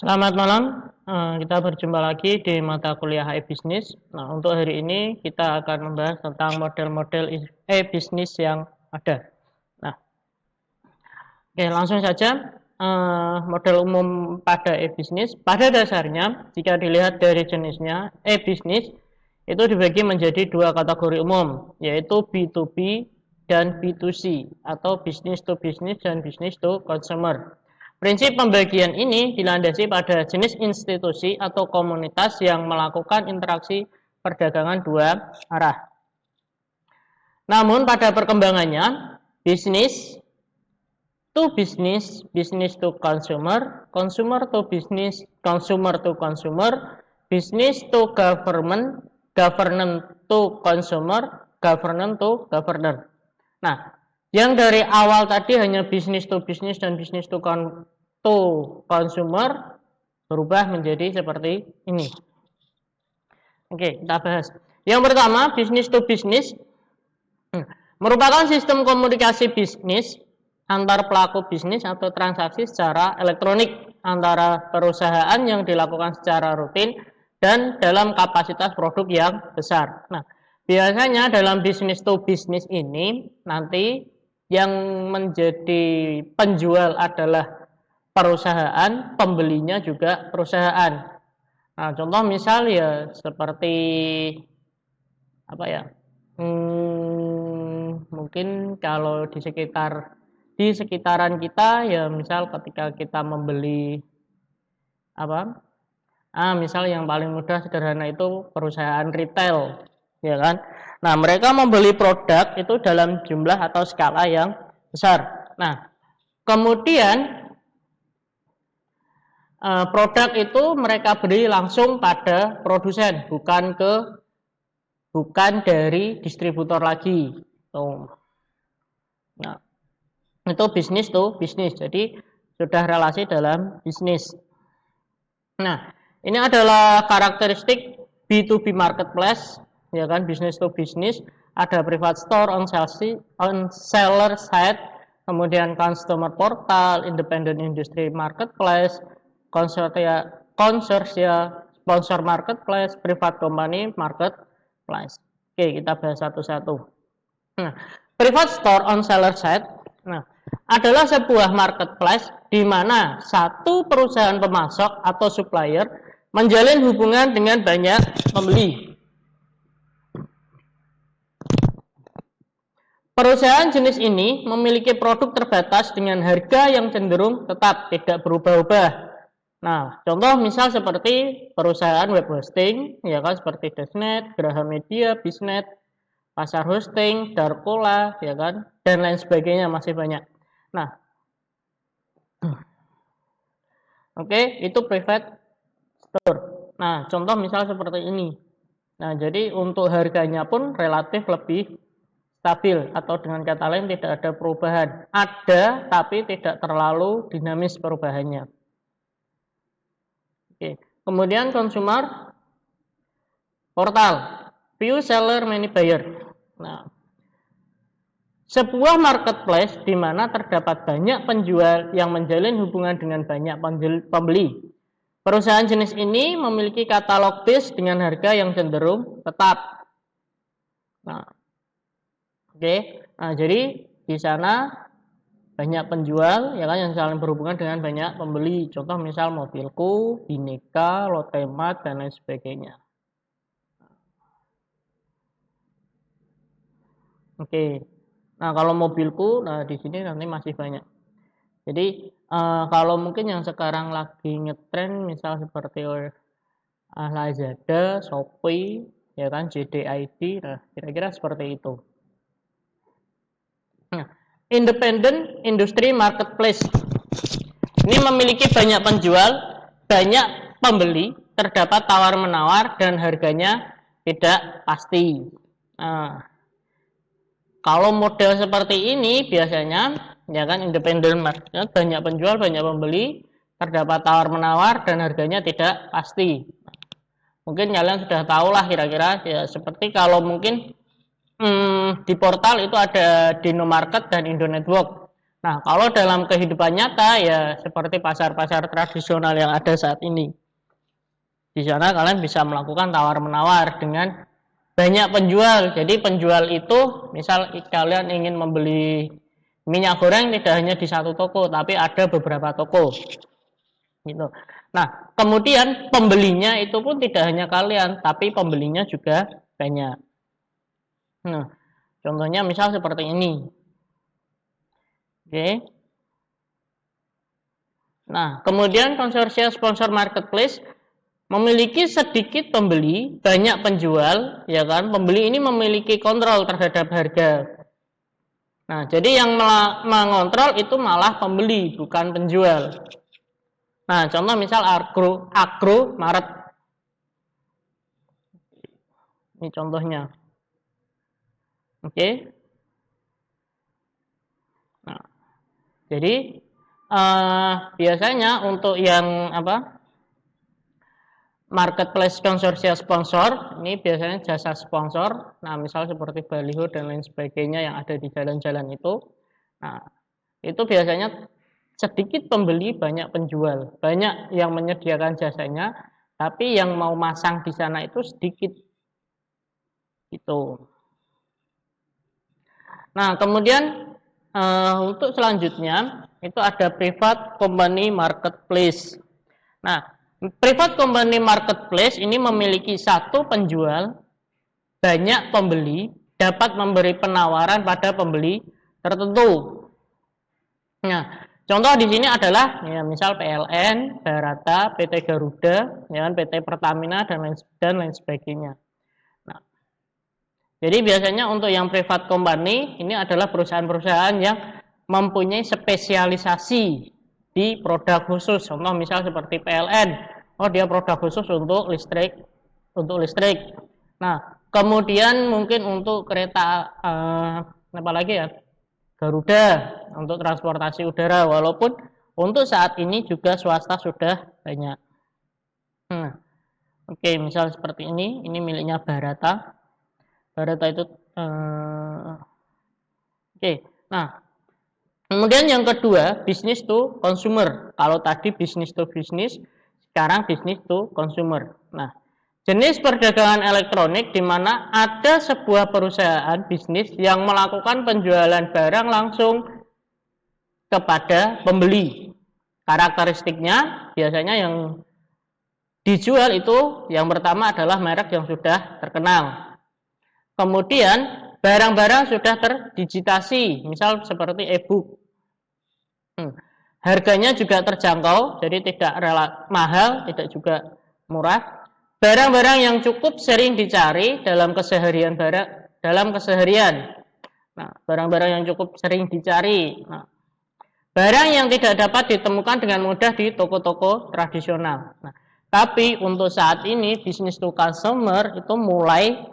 Selamat malam, kita berjumpa lagi di mata kuliah e-bisnis. Nah, untuk hari ini kita akan membahas tentang model-model e-bisnis yang ada. Nah, oke, langsung saja. Model umum pada e-bisnis, pada dasarnya jika dilihat dari jenisnya, e-bisnis itu dibagi menjadi dua kategori umum, yaitu B2B dan B2C, atau business to business dan business to consumer. Prinsip pembagian ini dilandasi pada jenis institusi atau komunitas yang melakukan interaksi perdagangan dua arah. Namun pada perkembangannya, bisnis to business, business to consumer, consumer to business, consumer to consumer, business to government, government to consumer, government to governor. Nah, yang dari awal tadi hanya business to business dan business to consumer berubah menjadi seperti ini. Oke, kita bahas. Yang pertama, business to business merupakan sistem komunikasi bisnis antar pelaku bisnis atau transaksi secara elektronik antara perusahaan yang dilakukan secara rutin dan dalam kapasitas produk yang besar. Nah, biasanya dalam business to business ini nanti yang menjadi penjual adalah perusahaan, pembelinya juga perusahaan. Nah, contoh misal ya seperti apa ya? Mungkin kalau di sekitaran kita ya misal ketika kita membeli apa? Misal yang paling mudah sederhana itu perusahaan retail, ya kan? Nah, mereka membeli produk itu dalam jumlah atau skala yang besar. Nah, kemudian produk itu mereka beli langsung pada produsen, bukan dari distributor lagi. Nah, itu bisnis to bisnis. Jadi sudah relasi dalam bisnis. Nah, ini adalah karakteristik B2B marketplace, ya kan, business to business. Ada private store on seller side, kemudian customer portal, independent industry marketplace, konsorsia, sponsor marketplace, private company marketplace. Oke, kita bahas satu-satu. Nah, private store on seller side, adalah sebuah marketplace di mana satu perusahaan pemasok atau supplier menjalin hubungan dengan banyak pembeli. Perusahaan jenis ini memiliki produk terbatas dengan harga yang cenderung tetap, tidak berubah-ubah. Nah, contoh misal seperti perusahaan web hosting, ya kan, seperti Desnet, Graha Media, Bisnet, Pasar Hosting, Darkola, ya kan, dan lain sebagainya, masih banyak. Nah, oke, itu private store. Nah, contoh misal seperti ini. Nah, jadi untuk harganya pun relatif lebih stabil, atau dengan kata lain tidak ada perubahan. Ada, tapi tidak terlalu dinamis perubahannya. Oke. Kemudian consumer portal, few seller many buyer. Nah, sebuah marketplace di mana terdapat banyak penjual yang menjalin hubungan dengan banyak pembeli. Perusahaan jenis ini memiliki katalog base dengan harga yang cenderung tetap. Nah, oke. Nah, jadi di sana banyak penjual, ya kan, yang saling berhubungan dengan banyak pembeli. Contoh misal Mobilku, Bineka, Lotemat, dan lain sebagainya. Oke. Nah, kalau Mobilku, nah di sini nanti masih banyak. Jadi kalau mungkin yang sekarang lagi ngetren misal seperti Lazada, Shopee, ya kan, JDID, nah kira-kira seperti itu. Nah, independent industry marketplace ini memiliki banyak penjual, banyak pembeli, terdapat tawar-menawar dan harganya tidak pasti. Nah, kalau model seperti ini biasanya, ya kan, independent market, banyak penjual, banyak pembeli, terdapat tawar-menawar dan harganya tidak pasti. Mungkin kalian sudah tahu lah kira-kira, ya seperti kalau mungkin di portal itu ada Dino Market dan Indo Network. Nah, kalau dalam kehidupan nyata ya seperti pasar-pasar tradisional yang ada saat ini. Di sana kalian bisa melakukan tawar-menawar dengan banyak penjual. Jadi penjual itu, misal kalian ingin membeli minyak goreng tidak hanya di satu toko, tapi ada beberapa toko. Gitu. Nah, kemudian pembelinya itu pun tidak hanya kalian, tapi pembelinya juga banyak. Nah, contohnya misal seperti ini. Oke. Nah, kemudian konsorsium sponsor marketplace memiliki sedikit pembeli, banyak penjual, ya kan? Pembeli ini memiliki kontrol terhadap harga. Nah, jadi yang mengontrol itu malah pembeli, bukan penjual. Nah, contoh misal Agro Maret. Ini contohnya. Oke. Nah, jadi biasanya untuk yang marketplace konsorsium sponsor, ini biasanya jasa sponsor. Nah, misal seperti baliho dan lain sebagainya yang ada di jalan-jalan itu. Nah, itu biasanya sedikit pembeli, banyak penjual. Banyak yang menyediakan jasanya, tapi yang mau masang di sana itu sedikit. Itu. Nah, kemudian untuk selanjutnya itu ada private company marketplace. Nah, private company marketplace ini memiliki satu penjual, banyak pembeli, dapat memberi penawaran pada pembeli tertentu. Nah, contoh di sini adalah ya, misal PLN, Barata, PT Garuda, ya, PT Pertamina dan lain sebagainya. Nah, jadi biasanya untuk yang private company ini adalah perusahaan-perusahaan yang mempunyai spesialisasi di produk khusus. Contoh misal seperti PLN, oh dia produk khusus untuk listrik, Nah, kemudian mungkin untuk kereta apa lagi ya? Garuda untuk transportasi udara, walaupun untuk saat ini juga swasta sudah banyak. Oke, misal seperti ini miliknya Barata. Barata itu oke. Nah, kemudian yang kedua, bisnis to consumer. Kalau tadi bisnis to bisnis, sekarang bisnis to consumer. Nah, jenis perdagangan elektronik di mana ada sebuah perusahaan bisnis yang melakukan penjualan barang langsung kepada pembeli. Karakteristiknya biasanya yang dijual itu yang pertama adalah merek yang sudah terkenal. Kemudian barang-barang sudah terdigitasi, misal seperti e-book. Harganya juga terjangkau, jadi tidak mahal, tidak juga murah. Barang-barang yang cukup sering dicari dalam keseharian Nah, barang-barang yang cukup sering dicari. Nah, barang yang tidak dapat ditemukan dengan mudah di toko-toko tradisional. Nah, tapi untuk saat ini bisnis to consumer itu mulai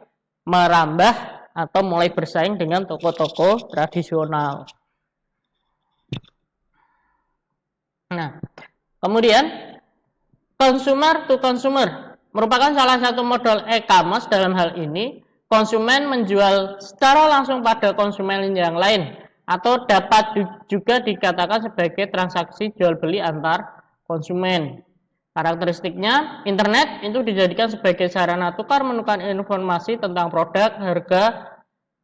merambah atau mulai bersaing dengan toko-toko tradisional. Nah, kemudian consumer to consumer merupakan salah satu model e-commerce. Dalam hal ini, konsumen menjual secara langsung pada konsumen yang lain atau dapat juga dikatakan sebagai transaksi jual beli antar konsumen. Karakteristiknya, internet itu dijadikan sebagai sarana tukar menukar informasi tentang produk, harga,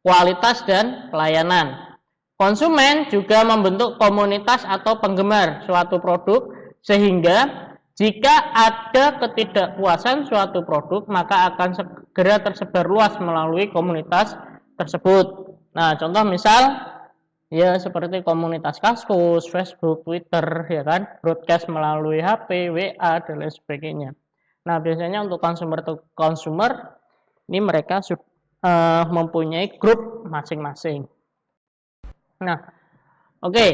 kualitas, dan pelayanan. Konsumen juga membentuk komunitas atau penggemar suatu produk, sehingga jika ada ketidakpuasan suatu produk, maka akan segera tersebar luas melalui komunitas tersebut. Nah, contoh misal ya seperti komunitas Kaskus, Facebook, Twitter, ya kan, broadcast melalui HP, WA, dan lain sebagainya. Nah, biasanya untuk consumer ini mereka mempunyai grup masing-masing. Nah, oke.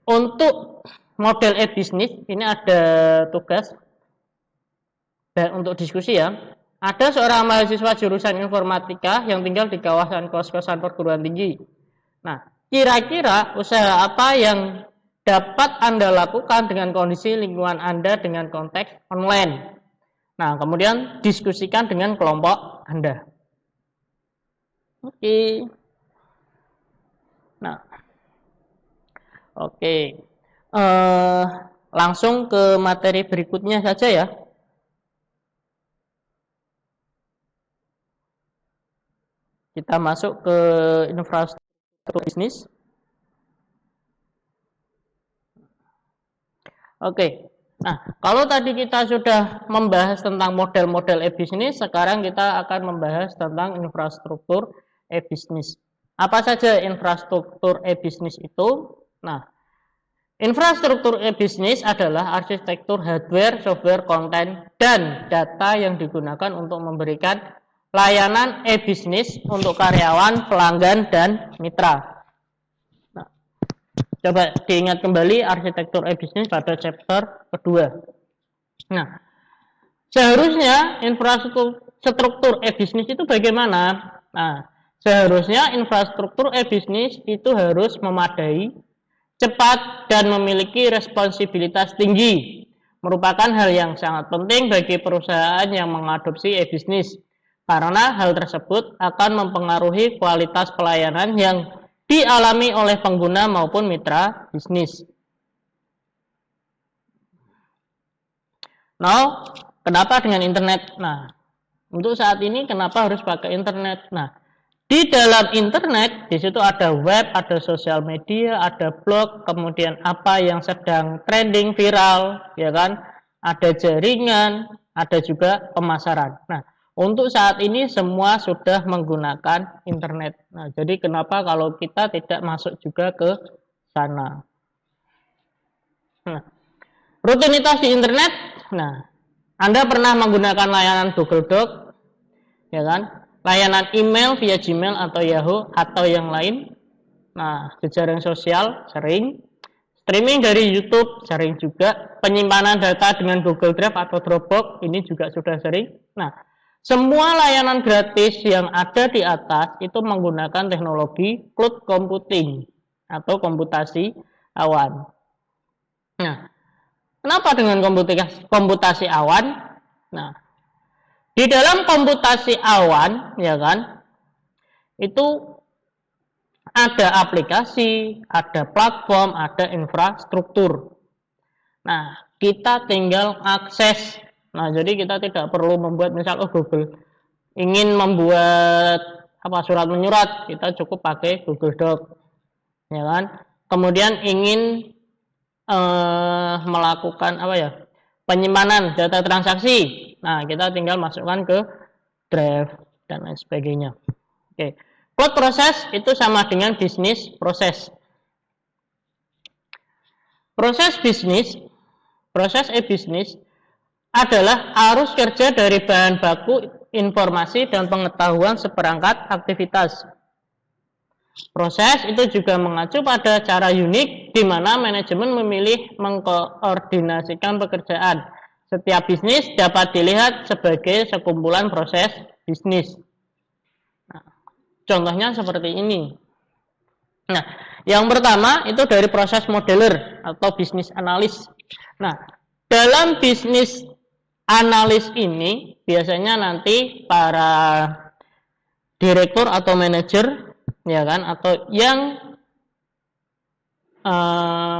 Untuk model e-bisnis ini ada tugas untuk diskusi ya. Ada seorang mahasiswa jurusan informatika yang tinggal di kawasan kos-kosan perguruan tinggi. Nah, kira-kira usaha apa yang dapat Anda lakukan dengan kondisi lingkungan Anda dengan konteks online? Nah, kemudian diskusikan dengan kelompok Anda. Oke. Nah, Oke, langsung ke materi berikutnya saja ya. Kita masuk ke infrastruktur bisnis. Oke, nah kalau tadi kita sudah membahas tentang model-model e-bisnis, sekarang kita akan membahas tentang infrastruktur e-bisnis. Apa saja infrastruktur e-bisnis itu? Nah, infrastruktur e-bisnis adalah arsitektur hardware, software, konten, dan data yang digunakan untuk memberikan layanan e-bisnis untuk karyawan, pelanggan, dan mitra. Coba diingat kembali arsitektur e-bisnis pada chapter kedua. Nah, seharusnya infrastruktur e-bisnis itu bagaimana? Nah, seharusnya infrastruktur e-bisnis itu harus memadai, cepat, dan memiliki responsibilitas tinggi. Merupakan hal yang sangat penting bagi perusahaan yang mengadopsi e-bisnis, karena hal tersebut akan mempengaruhi kualitas pelayanan yang dialami oleh pengguna maupun mitra bisnis. Nah, kenapa dengan internet? Nah, untuk saat ini kenapa harus pakai internet? Nah, di dalam internet, di situ ada web, ada sosial media, ada blog, kemudian apa yang sedang trending viral, ya kan? Ada jaringan, ada juga pemasaran. Nah, untuk saat ini semua sudah menggunakan internet. Nah, jadi kenapa kalau kita tidak masuk juga ke sana? Nah, rutinitas di internet. Nah, Anda pernah menggunakan layanan Google Doc, ya kan? Layanan email via Gmail atau Yahoo atau yang lain. Nah, jejaring sosial sering. Streaming dari YouTube sering juga. Penyimpanan data dengan Google Drive atau Dropbox ini juga sudah sering. Nah, semua layanan gratis yang ada di atas itu menggunakan teknologi cloud computing atau komputasi awan. Nah, kenapa dengan komputasi awan? Nah, di dalam komputasi awan, ya kan, itu ada aplikasi, ada platform, ada infrastruktur. Nah, kita tinggal akses. Nah, jadi kita tidak perlu membuat misal Google ingin membuat surat menyurat, kita cukup pakai Google Doc, ya kan? Kemudian ingin melakukan penyimpanan data transaksi, nah kita tinggal masukkan ke Drive dan lain sebagainya. Oke, cloud proses itu sama dengan bisnis proses. Proses e-bisnis adalah arus kerja dari bahan baku informasi dan pengetahuan seperangkat aktivitas. Proses itu juga mengacu pada cara unik di mana manajemen memilih mengkoordinasikan pekerjaan. Setiap bisnis dapat dilihat sebagai sekumpulan proses bisnis. Nah, contohnya seperti ini. Nah, yang pertama itu dari proses modeler atau bisnis analis. Nah, dalam bisnis analis ini biasanya nanti para direktur atau manajer, ya kan, atau yang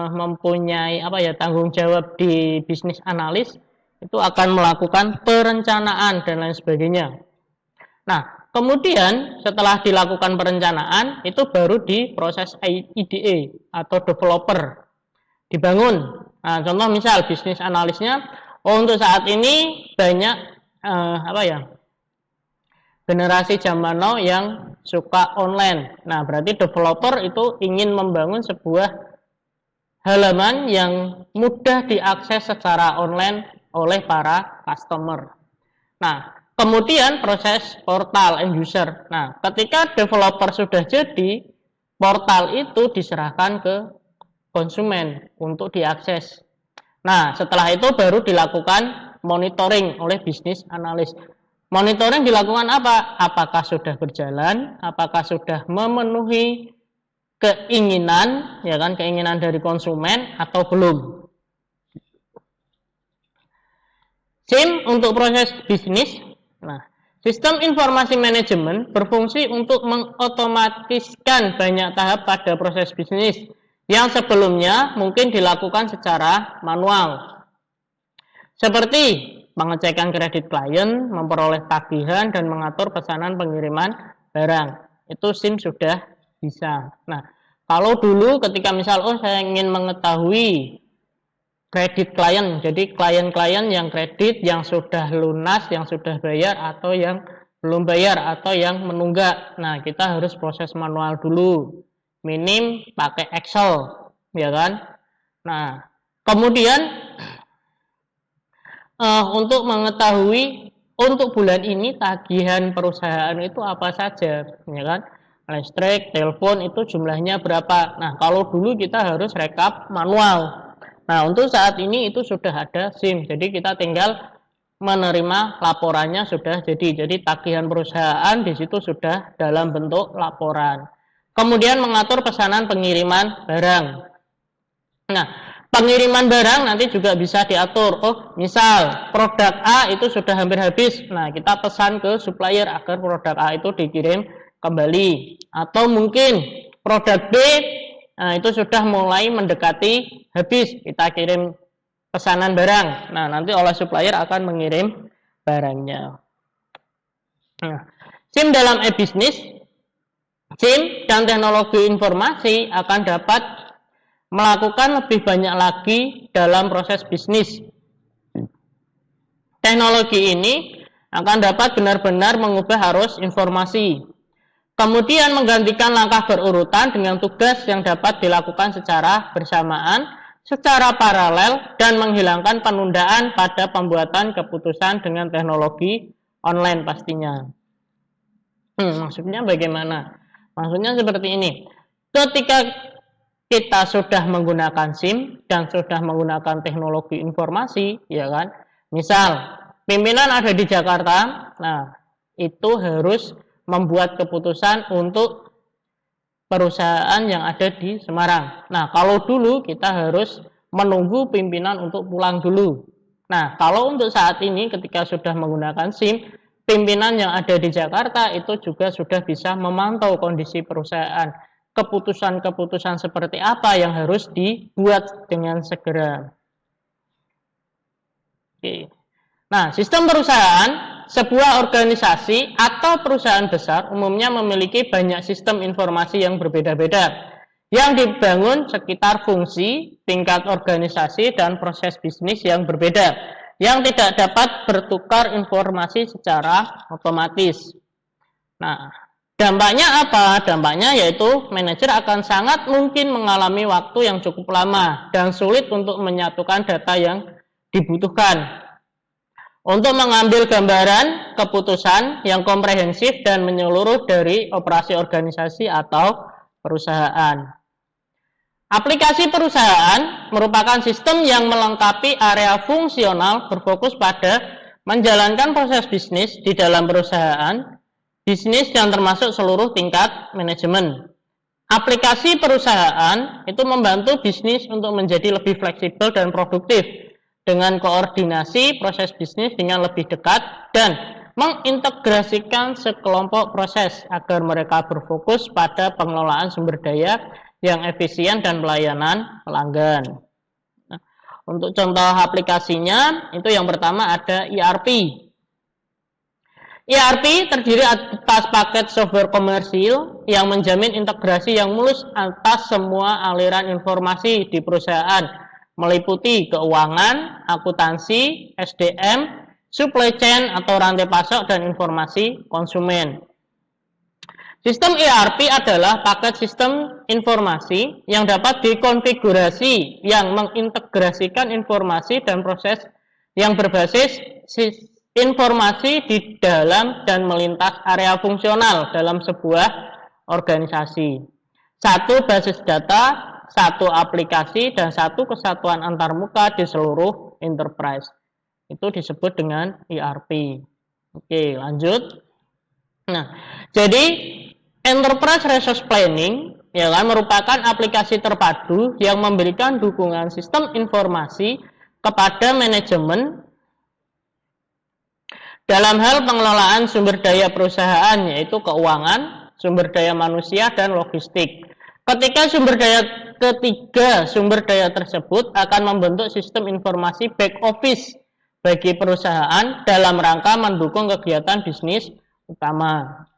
mempunyai tanggung jawab di bisnis analis itu akan melakukan perencanaan dan lain sebagainya. Nah, kemudian setelah dilakukan perencanaan itu baru di proses IDE atau developer dibangun. Nah, contoh misal bisnis analisnya, untuk saat ini banyak generasi zaman now yang suka online. Nah, berarti developer itu ingin membangun sebuah halaman yang mudah diakses secara online oleh para customer. Nah, kemudian proses portal end user. Nah, ketika developer sudah jadi, portal itu diserahkan ke konsumen untuk diakses. Nah, setelah itu baru dilakukan monitoring oleh bisnis analis. Monitoring dilakukan apa? Apakah sudah berjalan? Apakah sudah memenuhi keinginan, ya kan, keinginan dari konsumen atau belum? SIM untuk proses bisnis. Nah, sistem informasi manajemen berfungsi untuk mengotomatiskan banyak tahap pada proses bisnis. yang sebelumnya mungkin dilakukan secara manual. Seperti pengecekan kredit klien, memperoleh tagihan, dan mengatur pesanan pengiriman barang. Itu SIM sudah bisa. Nah, kalau dulu ketika misal, saya ingin mengetahui kredit klien, jadi klien-klien yang kredit, yang sudah lunas, yang sudah bayar, atau yang belum bayar, atau yang menunggak. Nah, kita harus proses manual dulu. Minim pakai Excel, ya kan? Nah, kemudian untuk mengetahui untuk bulan ini tagihan perusahaan itu apa saja, ya kan? Listrik, telepon itu jumlahnya berapa. Nah, kalau dulu kita harus rekap manual. Nah, untuk saat ini itu sudah ada SIM. Jadi kita tinggal menerima laporannya sudah jadi. Jadi tagihan perusahaan di situ sudah dalam bentuk laporan. Kemudian mengatur pesanan pengiriman barang. Nah, pengiriman barang nanti juga bisa diatur. Misal produk A itu sudah hampir habis. Nah, kita pesan ke supplier agar produk A itu dikirim kembali. Atau mungkin produk B, nah itu sudah mulai mendekati habis. Kita kirim pesanan barang. Nah, nanti oleh supplier akan mengirim barangnya. Nah, SIM dalam e-bisnis, SIM dan teknologi informasi akan dapat melakukan lebih banyak lagi dalam proses bisnis. Teknologi ini akan dapat benar-benar mengubah arus informasi. Kemudian menggantikan langkah berurutan dengan tugas yang dapat dilakukan secara bersamaan, secara paralel, dan menghilangkan penundaan pada pembuatan keputusan dengan teknologi online pastinya. Maksudnya bagaimana? Maksudnya seperti ini. Ketika kita sudah menggunakan SIM dan sudah menggunakan teknologi informasi, ya kan? Misal, pimpinan ada di Jakarta, nah, itu harus membuat keputusan untuk perusahaan yang ada di Semarang. Nah, kalau dulu kita harus menunggu pimpinan untuk pulang dulu. Nah, kalau untuk saat ini ketika sudah menggunakan SIM, pimpinan yang ada di Jakarta itu juga sudah bisa memantau kondisi perusahaan. Keputusan-keputusan seperti apa yang harus dibuat dengan segera. Oke. Nah, sistem perusahaan, sebuah organisasi atau perusahaan besar umumnya memiliki banyak sistem informasi yang berbeda-beda yang dibangun sekitar fungsi, tingkat organisasi, dan proses bisnis yang berbeda yang tidak dapat bertukar informasi secara otomatis. Nah, dampaknya apa? Dampaknya yaitu manajer akan sangat mungkin mengalami waktu yang cukup lama dan sulit untuk menyatukan data yang dibutuhkan untuk mengambil gambaran keputusan yang komprehensif dan menyeluruh dari operasi organisasi atau perusahaan. Aplikasi perusahaan merupakan sistem yang melengkapi area fungsional berfokus pada menjalankan proses bisnis di dalam perusahaan bisnis yang termasuk seluruh tingkat manajemen. Aplikasi perusahaan itu membantu bisnis untuk menjadi lebih fleksibel dan produktif dengan koordinasi proses bisnis dengan lebih dekat dan mengintegrasikan sekelompok proses agar mereka berfokus pada pengelolaan sumber daya yang efisien dan pelayanan pelanggan. Nah, untuk contoh aplikasinya itu yang pertama ada ERP. ERP terdiri atas paket software komersil yang menjamin integrasi yang mulus atas semua aliran informasi di perusahaan, meliputi keuangan, akuntansi, SDM, supply chain atau rantai pasok, dan informasi konsumen. Sistem ERP adalah paket sistem informasi yang dapat dikonfigurasi yang mengintegrasikan informasi dan proses yang berbasis informasi di dalam dan melintas area fungsional dalam sebuah organisasi. Satu basis data, satu aplikasi, dan satu kesatuan antarmuka di seluruh enterprise. Itu disebut dengan ERP. Oke, lanjut. Nah, jadi Enterprise Resource Planning ya kan, merupakan aplikasi terpadu yang memberikan dukungan sistem informasi kepada manajemen dalam hal pengelolaan sumber daya perusahaan, yaitu keuangan, sumber daya manusia, dan logistik. Ketika ketiga sumber daya tersebut akan membentuk sistem informasi back office bagi perusahaan dalam rangka mendukung kegiatan bisnis utama.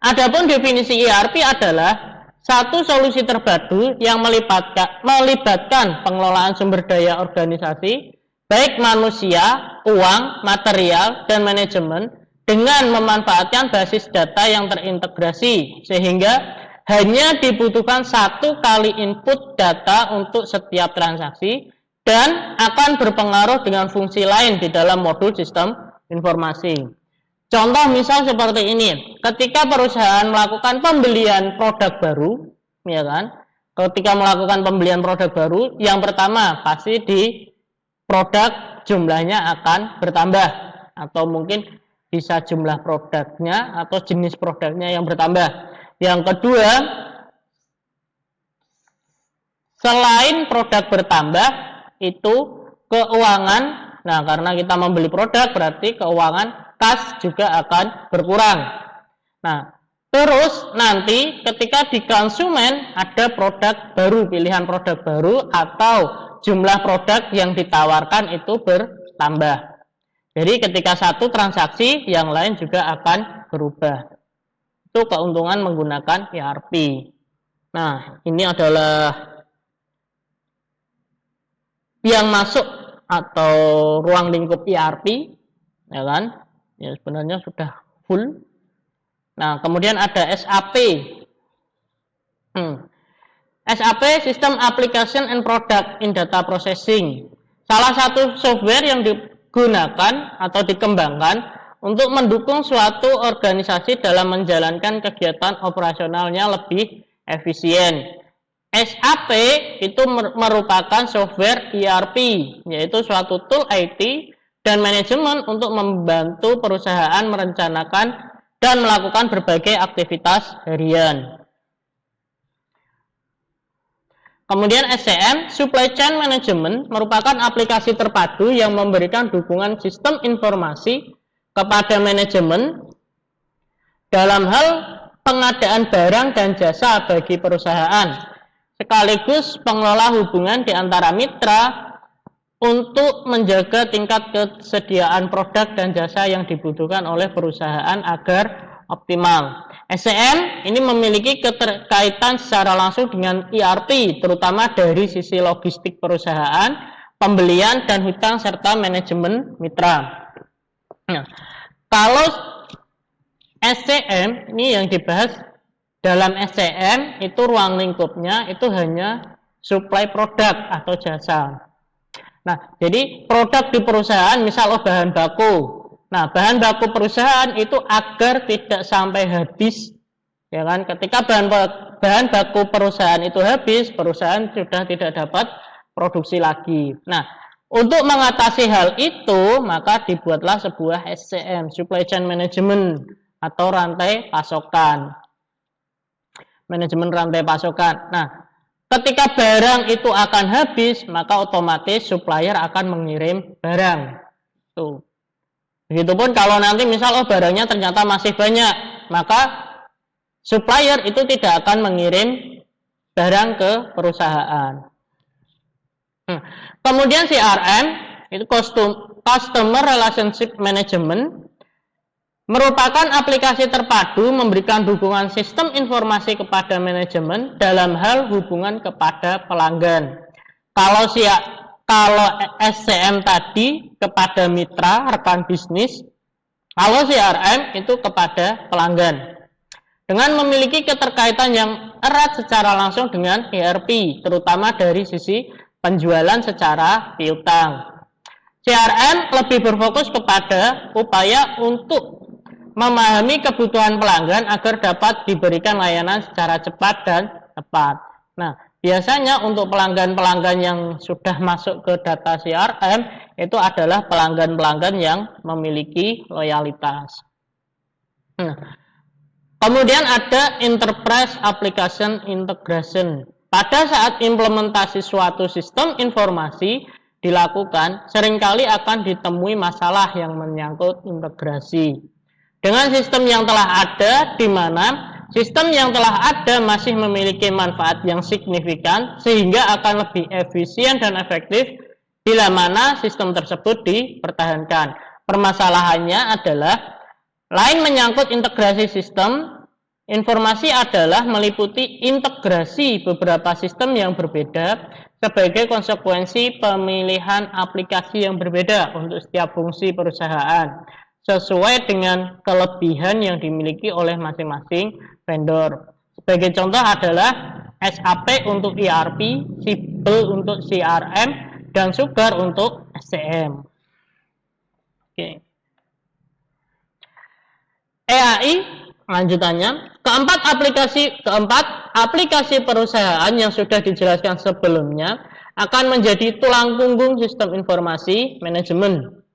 Adapun definisi ERP adalah satu solusi terpadu yang melibatkan pengelolaan sumber daya organisasi, baik manusia, uang, material, dan manajemen, dengan memanfaatkan basis data yang terintegrasi, sehingga hanya dibutuhkan satu kali input data untuk setiap transaksi dan akan berpengaruh dengan fungsi lain di dalam modul sistem informasi. Contoh misal seperti ini, ketika perusahaan melakukan pembelian produk baru, ya kan? Ketika melakukan pembelian produk baru, yang pertama pasti di produk jumlahnya akan bertambah, atau mungkin bisa jumlah produknya atau jenis produknya yang bertambah. Yang kedua, selain produk bertambah, itu keuangan. Nah, karena kita membeli produk, berarti keuangan kas juga akan berkurang. Nah, terus nanti ketika di konsumen ada produk baru, pilihan produk baru, atau jumlah produk yang ditawarkan itu bertambah. Jadi ketika satu transaksi, yang lain juga akan berubah. Itu keuntungan menggunakan ERP. Nah, ini adalah yang masuk atau ruang lingkup ERP, ya kan? Ya, sebenarnya sudah full. Nah, kemudian ada SAP. SAP, System Application and Product in Data Processing. Salah satu software yang digunakan atau dikembangkan untuk mendukung suatu organisasi dalam menjalankan kegiatan operasionalnya lebih efisien. SAP itu merupakan software ERP, yaitu suatu tool IT dan manajemen untuk membantu perusahaan merencanakan dan melakukan berbagai aktivitas harian. Kemudian SCM, Supply Chain Management, merupakan aplikasi terpadu yang memberikan dukungan sistem informasi kepada manajemen dalam hal pengadaan barang dan jasa bagi perusahaan, sekaligus pengelola hubungan di antara mitra untuk menjaga tingkat kesediaan produk dan jasa yang dibutuhkan oleh perusahaan agar optimal. SCM ini memiliki keterkaitan secara langsung dengan ERP, terutama dari sisi logistik perusahaan, pembelian dan hutang serta manajemen mitra. Nah, kalau SCM ini yang dibahas dalam SCM itu ruang lingkupnya itu hanya supply produk atau jasa. Nah, jadi produk di perusahaan misal bahan baku. Nah, bahan baku perusahaan itu agar tidak sampai habis, ya kan? Ketika bahan baku perusahaan itu habis, perusahaan sudah tidak dapat produksi lagi. Nah, untuk mengatasi hal itu, maka dibuatlah sebuah SCM, Supply Chain Management, atau rantai pasokan. Manajemen rantai pasokan. Nah, ketika barang itu akan habis, maka otomatis supplier akan mengirim barang. Tuh. Begitupun kalau nanti misal barangnya ternyata masih banyak, maka supplier itu tidak akan mengirim barang ke perusahaan. Kemudian CRM itu Customer Relationship Management, merupakan aplikasi terpadu memberikan dukungan sistem informasi kepada manajemen dalam hal hubungan kepada pelanggan. Kalau SCM tadi kepada mitra rekan bisnis, kalau CRM itu kepada pelanggan. Dengan memiliki keterkaitan yang erat secara langsung dengan ERP, terutama dari sisi penjualan secara piutang. CRM lebih berfokus kepada upaya untuk memahami kebutuhan pelanggan agar dapat diberikan layanan secara cepat dan tepat. Nah, biasanya untuk pelanggan-pelanggan yang sudah masuk ke data CRM itu adalah pelanggan-pelanggan yang memiliki loyalitas. Kemudian ada Enterprise Application Integration. Pada saat implementasi suatu sistem informasi dilakukan, seringkali akan ditemui masalah yang menyangkut integrasi dengan sistem yang telah ada, di mana sistem yang telah ada masih memiliki manfaat yang signifikan sehingga akan lebih efisien dan efektif bila mana sistem tersebut dipertahankan. Permasalahannya adalah lain menyangkut integrasi sistem. Informasi adalah meliputi integrasi beberapa sistem yang berbeda sebagai konsekuensi pemilihan aplikasi yang berbeda untuk setiap fungsi perusahaan sesuai dengan kelebihan yang dimiliki oleh masing-masing vendor. Sebagai contoh adalah SAP untuk ERP, Siebel untuk CRM, dan Sugar untuk SCM. Oke. EAI lanjutannya, keempat aplikasi perusahaan yang sudah dijelaskan sebelumnya akan menjadi tulang punggung sistem informasi manajemen.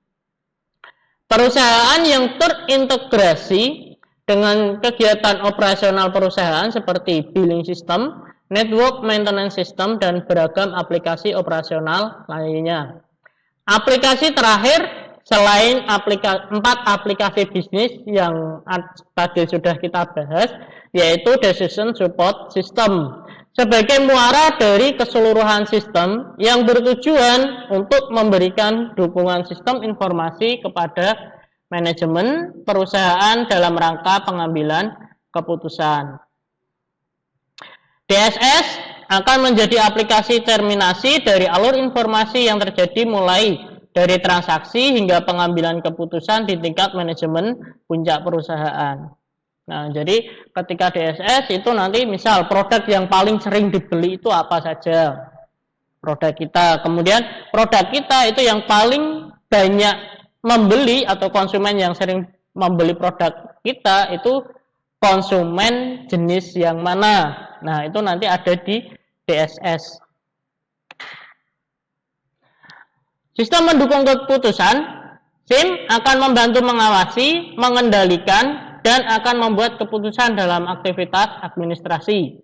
Perusahaan yang terintegrasi dengan kegiatan operasional perusahaan seperti billing system, network maintenance system, dan beragam aplikasi operasional lainnya. Aplikasi terakhir selain empat aplikasi bisnis yang tadi sudah kita bahas, yaitu Decision Support System sebagai muara dari keseluruhan sistem yang bertujuan untuk memberikan dukungan sistem informasi kepada manajemen perusahaan dalam rangka pengambilan keputusan. DSS akan menjadi aplikasi terminasi dari alur informasi yang terjadi mulai dari transaksi hingga pengambilan keputusan di tingkat manajemen puncak perusahaan. Nah, jadi ketika DSS itu nanti misal produk yang paling sering dibeli itu apa saja produk kita. Kemudian produk kita itu yang paling banyak membeli atau konsumen yang sering membeli produk kita itu konsumen jenis yang mana. Nah, itu nanti ada di DSS. Sistem mendukung keputusan, SIM akan membantu mengawasi, mengendalikan, dan akan membuat keputusan dalam aktivitas administrasi.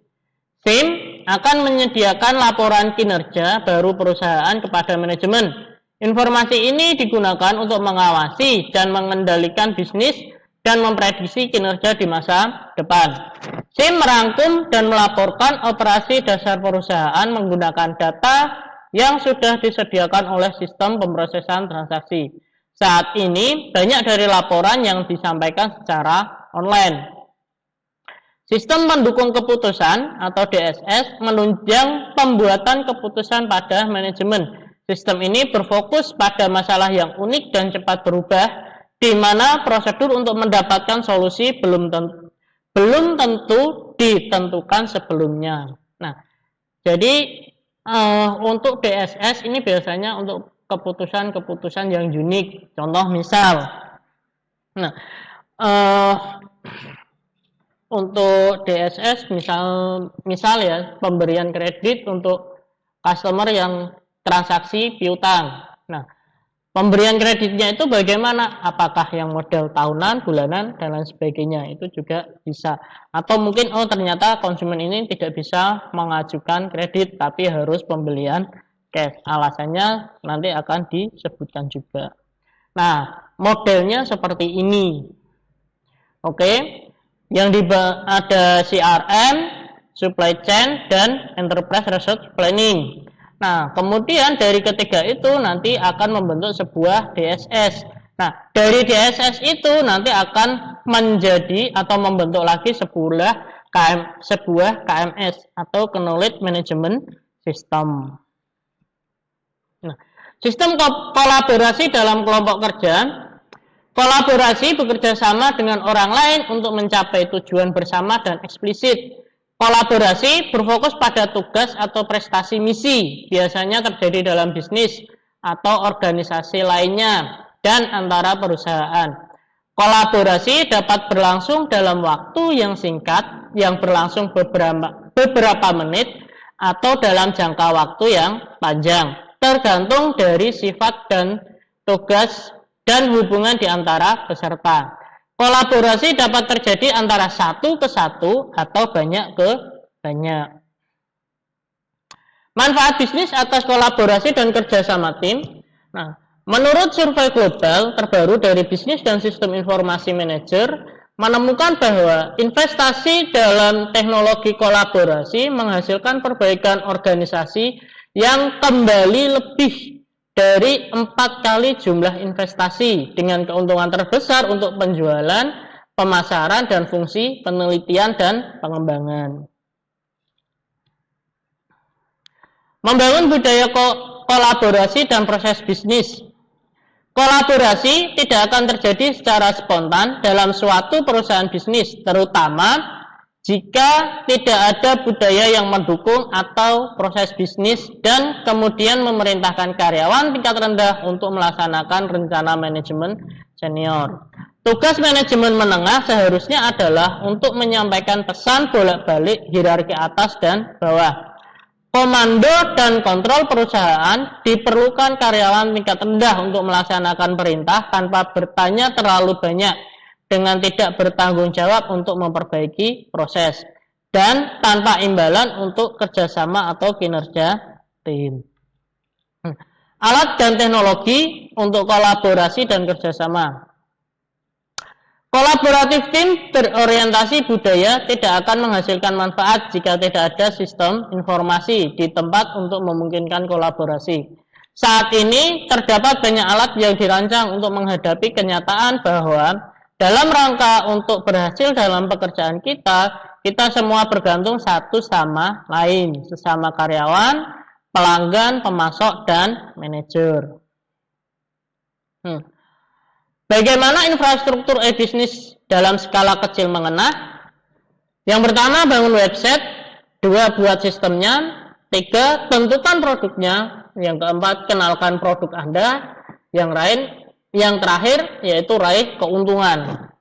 SIM akan menyediakan laporan kinerja baru perusahaan kepada manajemen. Informasi ini digunakan untuk mengawasi dan mengendalikan bisnis dan memprediksi kinerja di masa depan. SIM merangkum dan melaporkan operasi dasar perusahaan menggunakan data yang sudah disediakan oleh sistem pemrosesan transaksi. Saat ini banyak dari laporan yang disampaikan secara online. Sistem mendukung keputusan atau DSS menunjang pembuatan keputusan pada manajemen. Sistem ini berfokus pada masalah yang unik dan cepat berubah, di mana prosedur untuk mendapatkan solusi belum tentu ditentukan sebelumnya. Nah, jadi untuk DSS ini biasanya untuk keputusan-keputusan yang unik. Contoh misal, untuk DSS misal ya pemberian kredit untuk customer yang transaksi piutang. Nah, pemberian kreditnya itu bagaimana? Apakah yang model tahunan, bulanan, dan lain sebagainya, itu juga bisa. Atau mungkin, ternyata konsumen ini tidak bisa mengajukan kredit, tapi harus pembelian cash. Alasannya nanti akan disebutkan juga. Nah, modelnya seperti ini. Oke, yang ada CRM, supply chain, dan enterprise resource planning. Nah, kemudian dari ketiga itu nanti akan membentuk sebuah DSS. Nah, dari DSS itu nanti akan menjadi atau membentuk lagi sebuah KMS atau Knowledge Management System. Nah, sistem kolaborasi dalam kelompok kerja. Kolaborasi bekerja sama dengan orang lain untuk mencapai tujuan bersama dan eksplisit. Kolaborasi berfokus pada tugas atau prestasi misi, biasanya terjadi dalam bisnis atau organisasi lainnya dan antara perusahaan. Kolaborasi dapat berlangsung dalam waktu yang singkat, yang berlangsung beberapa menit, atau dalam jangka waktu yang panjang, tergantung dari sifat dan tugas dan hubungan di antara peserta. Kolaborasi dapat terjadi antara satu ke satu atau banyak ke banyak. Manfaat bisnis atas kolaborasi dan kerjasama tim. Nah, menurut survei global terbaru dari Bisnis dan Sistem Informasi Manager, menemukan bahwa investasi dalam teknologi kolaborasi menghasilkan perbaikan organisasi yang kembali lebih dari 4 kali jumlah investasi dengan keuntungan terbesar untuk penjualan, pemasaran, dan fungsi penelitian dan pengembangan. Membangun budaya kolaborasi dan proses bisnis. Kolaborasi tidak akan terjadi secara spontan dalam suatu perusahaan bisnis, terutama jika tidak ada budaya yang mendukung atau proses bisnis dan kemudian memerintahkan karyawan tingkat rendah untuk melaksanakan rencana manajemen senior. Tugas manajemen menengah seharusnya adalah untuk menyampaikan pesan bolak-balik hierarki atas dan bawah. Komando dan kontrol perusahaan diperlukan karyawan tingkat rendah untuk melaksanakan perintah tanpa bertanya terlalu banyak, dengan tidak bertanggung jawab untuk memperbaiki proses, dan tanpa imbalan untuk kerjasama atau kinerja tim. Alat dan teknologi untuk kolaborasi dan kerjasama. Kolaboratif tim berorientasi budaya tidak akan menghasilkan manfaat jika tidak ada sistem informasi di tempat untuk memungkinkan kolaborasi. Saat ini terdapat banyak alat yang dirancang untuk menghadapi kenyataan bahwa dalam rangka untuk berhasil dalam pekerjaan kita semua bergantung satu sama lain, sesama karyawan, pelanggan, pemasok, dan manajer. Bagaimana infrastruktur e-bisnis dalam skala kecil mengena? Yang pertama, bangun website. 2, buat sistemnya. 3, tentukan produknya. Yang keempat, kenalkan produk Anda. Yang terakhir, yaitu raih keuntungan.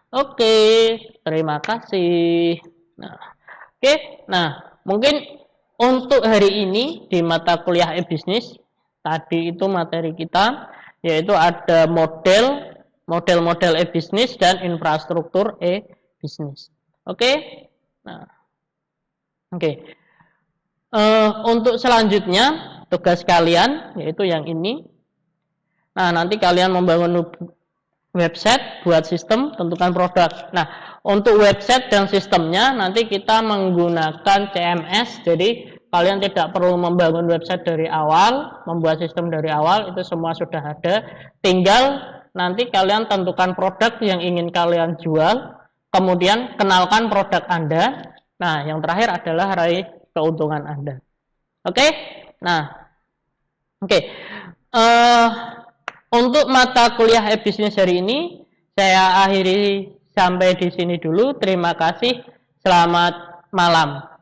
Oke, terima kasih. Nah, mungkin untuk hari ini di mata kuliah e-bisnis, tadi itu materi kita, yaitu ada model-model e-bisnis dan infrastruktur e-bisnis. Oke. Nah, untuk selanjutnya tugas kalian yaitu yang ini. Nah, nanti kalian membangun website, buat sistem, tentukan produk. Nah, untuk website dan sistemnya nanti kita menggunakan CMS. Jadi kalian tidak perlu membangun website dari awal, membuat sistem dari awal, itu semua sudah ada. Tinggal nanti kalian tentukan produk yang ingin kalian jual, kemudian kenalkan produk Anda. Nah, yang terakhir adalah raih keuntungan Anda. Oke? Nah, untuk mata kuliah e-bisnis hari ini, saya akhiri sampai di sini dulu. Terima kasih. Selamat malam.